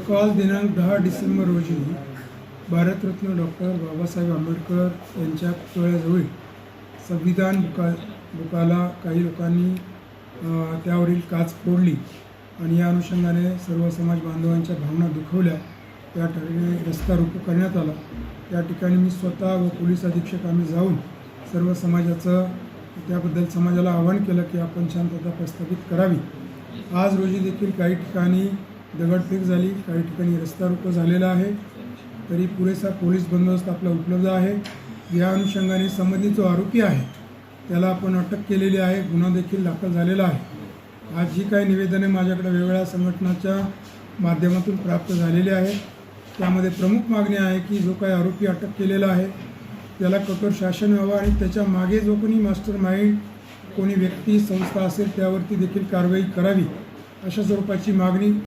काल दिनांक 10 डिसेंबर रोजी भारतरत्न डॉक्टर बाबासाहेब आंबेडकर यांच्या पुतळ्याजवळ संविधान बुकाला काही लोकांनी त्यावरील काच फोडली आणि या अनुषंगाने सर्व समाज बांधवांच्या भावना दुखवल्या। त्या ठिकाणी रस्ता रोको करण्यात आला। त्या ठिकाणी मी स्वतः व पोलीस अधीक्षक आम्ही जाऊन सर्व समाजाचं त्याबद्दल समाजाला आवाहन केलं की आपण शांतता प्रस्थापित करावी। आज रोजी देखील काही ठिकाणी दगडफेक झाली, काही ठिकाणी रस्ता रोको झालेला आहे, तरी पुरेसा पोलीस बंदोबस्त आपला उपलब्ध आहे। या अनुषंगाने संबंधित जो आरोपी आहे त्याला आपण अटक केलेली आहे, गुन्हा देखील दाखल झालेला आहे। आज जी काही निवेदने माझ्याकडे वेगवेगळ्या संघटनाच्या माध्यमातून प्राप्त झालेली आहे त्यामध्ये प्रमुख मागणी आहे की जो काही आरोपी अटक केलेला आहे त्याला कठोर शासन व्हावं आणि त्याच्या मागे जो कोणी मास्टर माइंड कोणी व्यक्ती संस्था असेल त्यावरती देखील कारवाई करावी, अशा स्वरूपाची मागणी